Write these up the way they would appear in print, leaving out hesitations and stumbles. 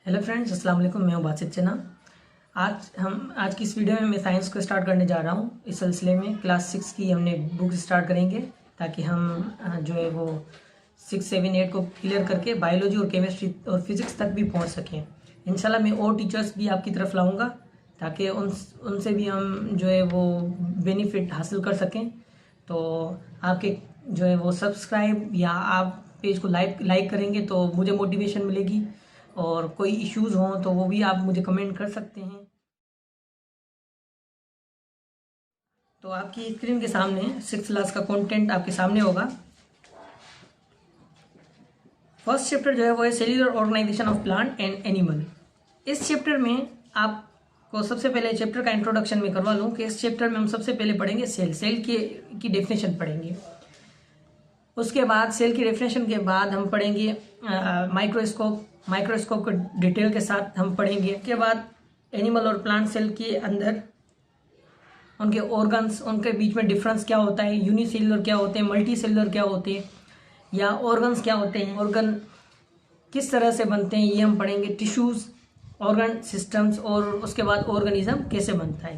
Hello friends, अस्सलाम वालेकुम। मैं हूं बासित चना। आज की इस वीडियो में मैं साइंस को स्टार्ट करने जा रहा हूं। इस सिलसिले में क्लास 6 की हमने बुक स्टार्ट करेंगे ताकि हम जो है वो 6, 7, 8 को क्लियर करके बायोलॉजी और केमिस्ट्री और फिज़िक्स तक भी पहुंच सकें। इंशाल्लाह मैं और टीचर्स भी आपकी तरफ लाऊंगा ताकि उनसे भी हम जो है वो बेनिफिट हासिल कर सकें। तो आपके जो है वो सब्सक्राइब या आप पेज को लाइक करेंगे तो मुझे मोटिवेशन मिलेगी, और कोई इश्यूज़ हों तो वो भी आप मुझे कमेंट कर सकते हैं। तो आपकी स्क्रीन के सामने 6 क्लास का कंटेंट आपके सामने होगा। फर्स्ट चैप्टर जो है वो है cellular organization of plant and animal. इस चैप्टर में आपको सबसे पहले चैप्टर का इंट्रोडक्शन में करवा लूँ कि इस चैप्टर में हम सबसे पहले पढ़ेंगे सेल की डेफिनेशन पढ़ेंगे। उसके बाद सेल की डेफिनेशन के बाद हम पढ़ेंगे माइक्रोस्कोप को डिटेल के साथ हम पढ़ेंगे। उसके बाद एनिमल और प्लांट सेल के अंदर उनके ऑर्गन्स, उनके बीच में डिफरेंस क्या होता है, यूनिसेलुलर क्या होते हैं, मल्टी सेलुलर क्या होते हैं, या ऑर्गन्स क्या होते हैं, ऑर्गन किस तरह से बनते हैं, ये हम पढ़ेंगे। टिश्यूज, ऑर्गन सिस्टम्स, और उसके बाद ऑर्गेनिज्म कैसे बनता है।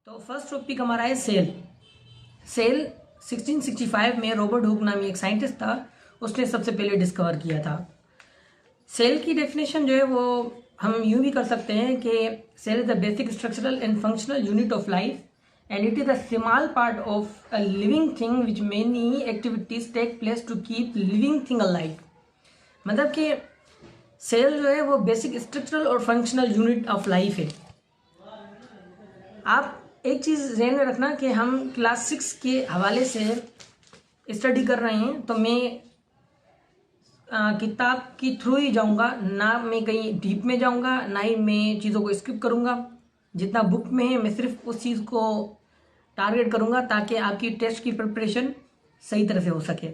तो फर्स्ट टॉपिक हमारा है सेल। सेल 1665 में रॉबर्ट हुक नामी एक साइंटिस्ट था, उसने सबसे पहले डिस्कवर किया था। सेल की डेफिनेशन जो है वो हम यूं भी कर सकते हैं कि cell is the basic structural and functional unit of life and it is a small part of a living thing which many activities take place to keep living thing alive. मतलब कि सेल जो है वो basic structural और functional unit of life है। आप एक चीज़ ध्यान में रखना कि हम क्लास 6 के हवाले से स्टडी कर रहे हैं, तो मैं किताब की थ्रू ही जाऊंगा, ना मैं कहीं डीप में जाऊंगा, ना ही मैं चीज़ों को स्किप करूंगा। जितना बुक में है मैं सिर्फ उस चीज़ को टारगेट करूंगा ताकि आपकी टेस्ट की प्रिपरेशन सही तरह से हो सके।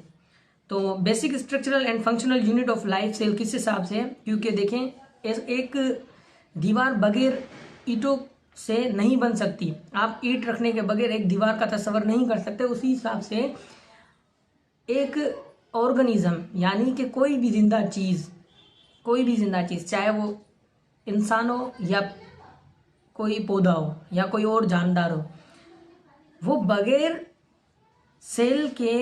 तो basic structural and functional unit of life cell किस हिसाब से है, क्योंकि देखें एक दीवार बगैर ईंटों से नहीं बन सकती। आप ईंट रखने के बगैर एक दीवार का तस्वर नहीं कर सकते। उसी हिसाब से एक ऑर्गेनिज्म यानी कि कोई भी जिंदा चीज़ चाहे वो इंसान हो या कोई पौधा हो या कोई और जानदार हो, वो बगैर सेल के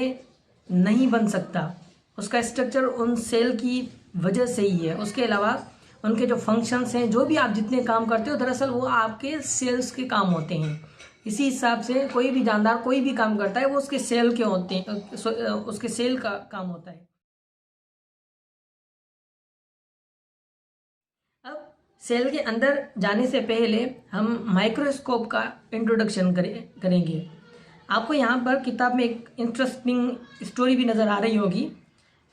नहीं बन सकता। उसका स्ट्रक्चर उन सेल की वजह से ही है। उसके अलावा उनके जो फंक्शंस हैं, जो भी आप जितने काम करते हो, दरअसल वो आपके सेल्स के काम होते हैं। इसी हिसाब से कोई भी जानदार कोई भी काम करता है वो उसके सेल के होते हैं, उसके सेल का काम होता है। अब सेल के अंदर जाने से पहले हम माइक्रोस्कोप का इंट्रोडक्शन करेंगे। आपको यहाँ पर किताब में एक इंटरेस्टिंग स्टोरी भी नज़र आ रही होगी।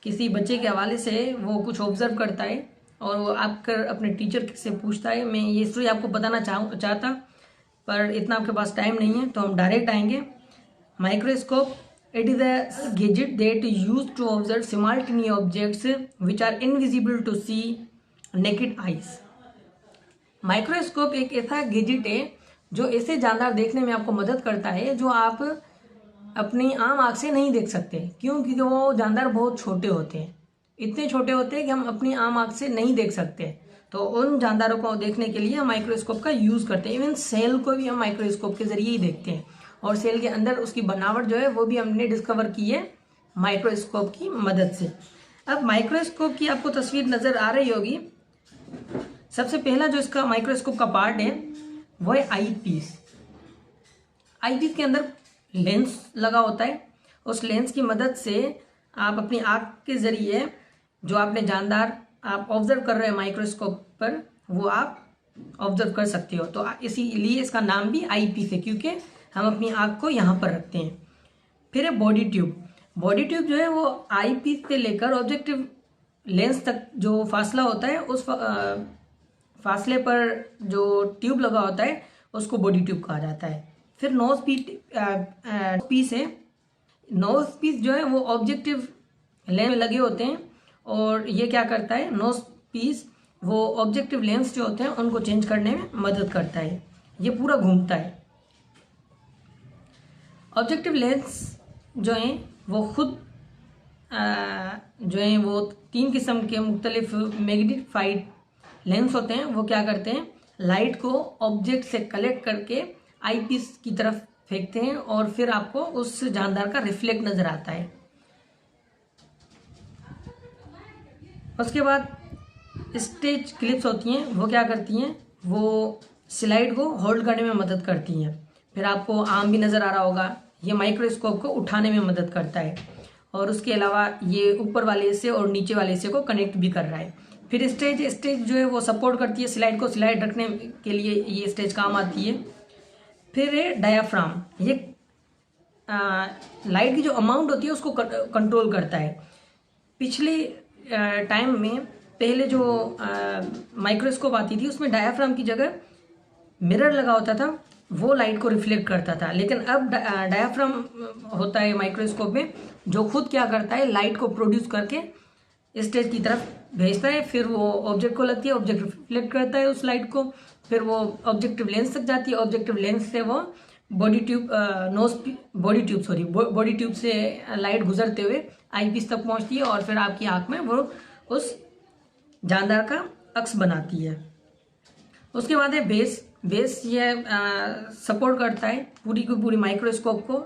किसी बच्चे के हवाले से वो कुछ ऑब्जर्व करता है और वो आकर अपने टीचर से पूछता है। मैं ये स्टोरी आपको बताना चाहता, पर इतना आपके पास टाइम नहीं है, तो हम डायरेक्ट आएंगे। Microscope, it is a gadget that use to observe simultaneous objects which are invisible to see naked eyes. Microscope एक ऐसा गैजेट है जो ऐसे जानदार देखने में आपको मदद करता है जो आप अपनी आम आँख से नहीं देख सकते। क्यों? क्योंकि वो जानदार बहुत छोटे होते हैं, इतने छोटे होते हैं कि हम अपनी आम आँख से नहीं देख सकते। तो उन जानदारों को देखने के लिए हम माइक्रोस्कोप का यूज़ करते हैं। इवन सेल को भी हम माइक्रोस्कोप के जरिए ही देखते हैं, और सेल के अंदर उसकी बनावट जो है वो भी हमने डिस्कवर की है माइक्रोस्कोप की मदद से। अब माइक्रोस्कोप की आपको तस्वीर नज़र आ रही होगी। सबसे पहला जो इसका माइक्रोस्कोप का पार्ट है वो है आई पीस। आई पीस के अंदर लेंस लगा होता है। उस लेंस की मदद से आप अपनी आँख के जरिए जो आपने जानदार आप ऑब्जर्व कर रहे हैं माइक्रोस्कोप पर, वो आप ऑब्जर्व कर सकते हो। तो इसीलिए इसका नाम भी आई पीस है, क्योंकि हम अपनी आँख को यहाँ पर रखते हैं। फिर है बॉडी ट्यूब। बॉडी ट्यूब जो है वो आई पीस से लेकर ऑब्जेक्टिव लेंस तक जो फासला होता है, उस फासले पर जो ट्यूब लगा होता है उसको बॉडी ट्यूब कहा जाता है। फिर नोज पीस है। नोज पीस जो है वो ऑब्जेक्टिव लेंस में लगे होते हैं, और ये क्या करता है, नोज पीस वो ऑब्जेक्टिव लेंस जो होते हैं उनको चेंज करने में मदद करता है। ये पूरा घूमता है। ऑब्जेक्टिव लेंस जो हैं वो खुद जो है वो 3 किस्म के मुख्तलिफ मैग्नीफाइड लेंस होते हैं। वो क्या करते हैं, लाइट को ऑब्जेक्ट से कलेक्ट करके आईपीस की तरफ फेंकते हैं और फिर आपको उस जानदार का रिफ्लेक्ट नजर आता है। उसके बाद स्टेज क्लिप्स होती हैं, वो क्या करती हैं, वो स्लाइड को होल्ड करने में मदद करती हैं। फिर आपको आर्म भी नज़र आ रहा होगा, ये माइक्रोस्कोप को उठाने में मदद करता है और उसके अलावा ये ऊपर वाले हिस्से और नीचे वाले हिस्से को कनेक्ट भी कर रहा है। फिर स्टेज जो है वो सपोर्ट करती है स्लाइड को, स्लाइड रखने के लिए ये स्टेज काम आती है। फिर है डायाफ्राम, ये लाइट की जो अमाउंट होती है उसको कंट्रोल करता है। पिछले टाइम में पहले जो माइक्रोस्कोप आती थी उसमें डायाफ्राम की जगह मिरर लगा होता था, वो लाइट को रिफ्लेक्ट करता था। लेकिन अब डायाफ्राम होता है माइक्रोस्कोप में जो खुद क्या करता है, लाइट को प्रोड्यूस करके स्टेज की तरफ भेजता है, फिर वो ऑब्जेक्ट को लगती है, ऑब्जेक्ट रिफ्लेक्ट करता है उस लाइट को, फिर वो ऑब्जेक्टिव लेंस तक जाती है, ऑब्जेक्टिव लेंस से वो बॉडी ट्यूब से लाइट गुजरते हुए आईपीस तक पहुंचती है और फिर आपकी आंख में वो उस जानदार का अक्स बनाती है। उसके बाद है बेस ये सपोर्ट करता है पूरी की पूरी माइक्रोस्कोप को।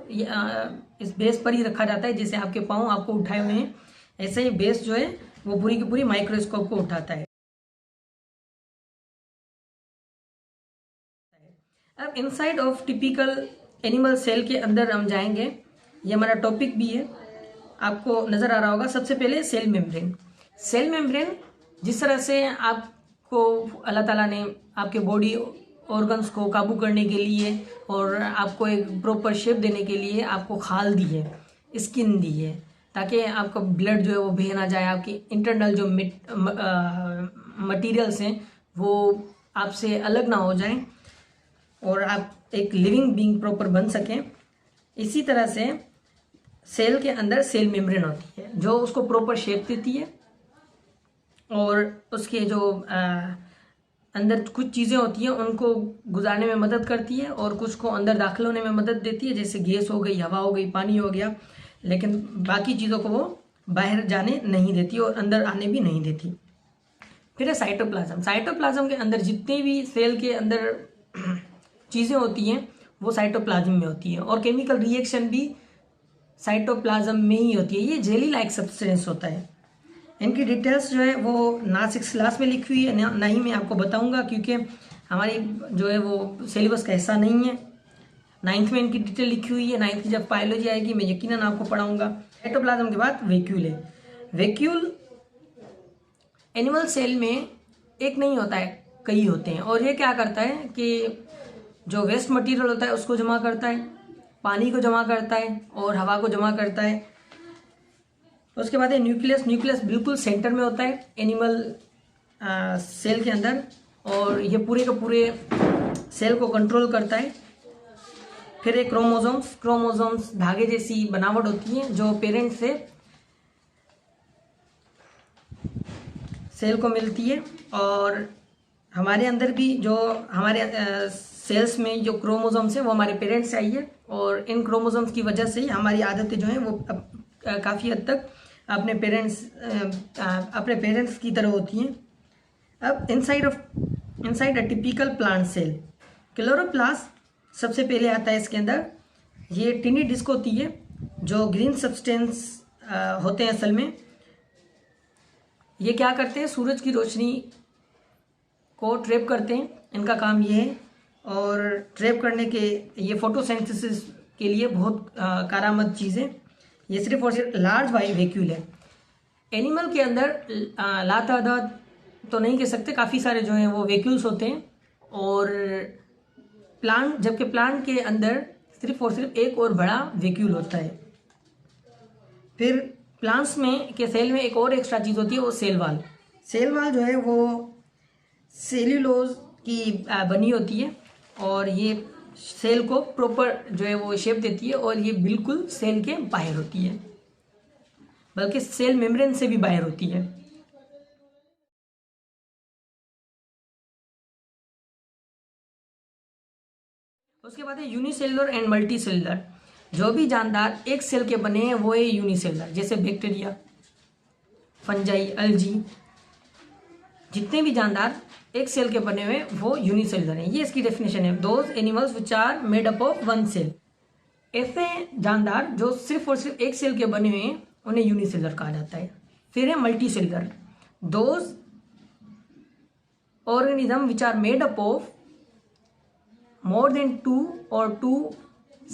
इस बेस पर ही रखा जाता है, जैसे आपके पाँव आपको उठाए हुए हैं, ऐसे ही बेस जो है वो पूरी की पूरी माइक्रोस्कोप को उठाता है। अब inside of typical animal cell के अंदर हम जाएंगे, ये हमारा टॉपिक भी है, आपको नजर आ रहा होगा। सबसे पहले सेल मेम्ब्रेन जिस तरह से आपको अल्लाह ताला ने आपके बॉडी ऑर्गन्स को काबू करने के लिए और आपको एक प्रॉपर शेप देने के लिए आपको खाल दी है, स्किन दी है, ताकि आपका ब्लड जो है वो बह ना जाए, आपकी इंटरनल जो मटीरियल्स हैं वो आपसे अलग ना हो जाएं और आप एक लिविंग बीइंग प्रॉपर बन सकें। इसी तरह से सेल के अंदर सेल मेम्ब्रेन होती है जो उसको प्रॉपर शेप देती है और उसके जो अंदर कुछ चीज़ें होती हैं उनको गुजारने में मदद करती है और कुछ को अंदर दाखिल होने में मदद देती है, जैसे गैस हो गई, हवा हो गई, पानी हो गया, लेकिन बाकी चीज़ों को वो बाहर जाने नहीं देती और अंदर आने भी नहीं देती। फिर है साइटोप्लाज्म के अंदर जितने भी सेल के अंदर चीज़ें होती हैं वो साइटोप्लाज्म में होती है और केमिकल रिएक्शन भी साइटोप्लाज्म में ही होती है। ये जेली लाइक सब्सटेंस होता है। इनकी डिटेल्स जो है वो ना 6th क्लास में लिखी हुई है ना ही मैं आपको बताऊंगा, क्योंकि हमारी जो है वो सिलेबस का हिस्सा नहीं है। 9th में इनकी डिटेल लिखी हुई है, 9th की जब बायोलॉजी आएगी मैं यकीनन आपको पढ़ाऊंगा। साइटोप्लाज्म के बाद वैक्यूल है। वैक्यूल एनिमल सेल में एक नहीं होता है, कई होते हैं और ये क्या करता है कि जो वेस्ट मटेरियल होता है उसको जमा करता है, पानी को जमा करता है और हवा को जमा करता है। उसके बाद है न्यूक्लियस बिल्कुल सेंटर में होता है एनिमल सेल के अंदर और ये पूरे के पूरे सेल को कंट्रोल करता है। फिर एक क्रोमोसोम्स धागे जैसी बनावट होती है जो पेरेंट से सेल को मिलती है और हमारे अंदर भी जो हमारे सेल्स में जो क्रोमोसोम्स हैं वो हमारे पेरेंट्स से आई है और इन क्रोमोसोम्स की वजह से ही हमारी आदतें जो हैं वो काफ़ी हद तक अपने पेरेंट्स की तरह होती हैं। अब inside a typical plant cell chloroplast सबसे पहले आता है इसके अंदर। ये टिनी डिस्क होती है जो ग्रीन सब्सटेंस होते हैं असल में। ये क्या करते हैं, सूरज की रोशनी को ट्रैप करते हैं, इनका काम ये है और ट्रैप करने के ये फोटोसिंथेसिस के लिए बहुत कारआमद चीज़ है। ये सिर्फ और सिर्फ लार्ज वैक्यूल है। एनिमल के अंदर लातादाद तो नहीं कह सकते, काफ़ी सारे जो हैं वो वैक्यूल्स होते हैं और जबकि प्लांट के अंदर सिर्फ और सिर्फ एक और बड़ा वैक्यूल होता है। फिर प्लांट्स में के सेल में एक और एक्स्ट्रा चीज़ होती है वो सेल वाल जो है वो सेल्यूलोज की बनी होती है और ये सेल को प्रॉपर जो है वो शेप देती है और ये बिल्कुल सेल के बाहर होती है, बल्कि सेल मेम्ब्रेन से भी बाहर होती है। उसके बाद है यूनिसेलुलर एंड मल्टी सेलुलर। जो भी जानदार एक सेल के बने हैं वो है यूनिसेलर, जैसे बैक्टीरिया, फंजाई, अल्जी, जितने भी जानदार एक सेल के बने हुए वो यूनिसेलर हैं। ये इसकी डेफिनेशन है, those animals which are made up of one cell. ऐसे जानदार जो सिर्फ और सिर्फ एक सेल के बने हुए हैं उन्हें यूनिसेलर कहा जाता है। फिर है multicellular, those organism which are made up of more than 2 or 2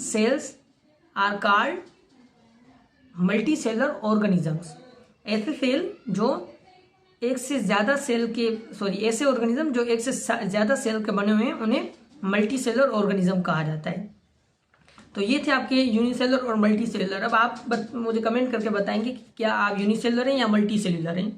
cells are called multicellular organisms. ऐसे सेल जो एक से ज्यादा सेल के ऐसे ऑर्गेनिज्म जो एक से ज्यादा सेल के बने हुए हैं उन्हें मल्टी सेलर ऑर्गेनिज्म कहा जाता है। तो ये थे आपके यूनिसेलर और मल्टी सेलर। अब आप मुझे कमेंट करके बताएंगे कि क्या आप यूनिसेलर हैं या मल्टी सेलुलर हैं।